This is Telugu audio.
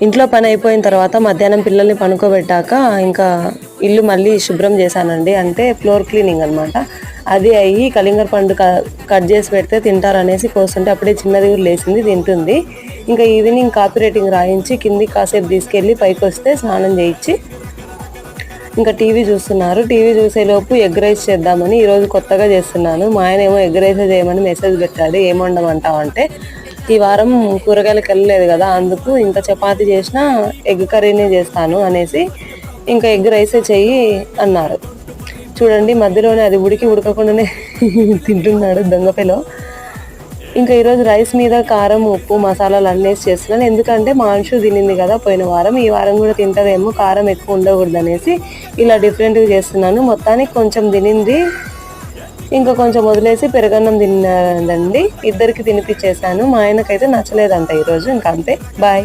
ఇంట్లో పని అయిపోయిన తర్వాత మధ్యాహ్నం పిల్లల్ని పనుకోబెట్టాక ఇంకా ఇల్లు మళ్ళీ శుభ్రం చేశానండి. అంటే ఫ్లోర్ క్లీనింగ్ అనమాట. అది అయ్యి కలింగర పండు కట్ చేసి పెడితే తింటారనేసి కోస్తుంటే అప్పుడే చిన్నది కూడా లేచింది, తింటుంది. ఇంకా ఈవినింగ్ కాపీ రైటింగ్ రాయించి కిందికి కాసేపు తీసుకెళ్ళి పైకి వస్తే స్నానం చేయించి ఇంకా టీవీ చూస్తున్నారు. టీవీ చూసేలోపు ఎగ్ రైస్ చేద్దామని ఈరోజు కొత్తగా చేస్తున్నాను. మా ఆయన ఏమో ఎగ్ రైస్ చేయమని మెసేజ్ పెట్టాడు. ఏం వండమంటావు అంటే, ఈ వారం కూరగాయలకు వెళ్ళలేదు కదా, అందుకు ఇంకా చపాతీ చేసినా ఎగ్ కర్రీనే చేస్తాను అనేసి ఇంకా ఎగ్ రైసే చెయ్యి అన్నారు. చూడండి మధ్యలోనే అది ఉడకకుండానే తింటున్నాడు దొంగపిలో. ఇంకా ఈరోజు రైస్ మీద కారం, ఉప్పు, మసాలాలు అన్నేసి చేస్తున్నాను. ఎందుకంటే మా అంశు తినింది కదా పోయిన వారం, ఈ వారం కూడా తింటుందేమో, కారం ఎక్కువ ఉండకూడదు అనేసి ఇలా డిఫరెంట్గా చేస్తున్నాను. మొత్తానికి కొంచెం తినింది, ఇంకా కొంచెం వదిలేసి పెరుగన్నం తిన్నారండి. ఇద్దరికి తినిపించేశాను. మా ఆయనకైతే నచ్చలేదంట ఈరోజు. ఇంకా అంతే, బాయ్.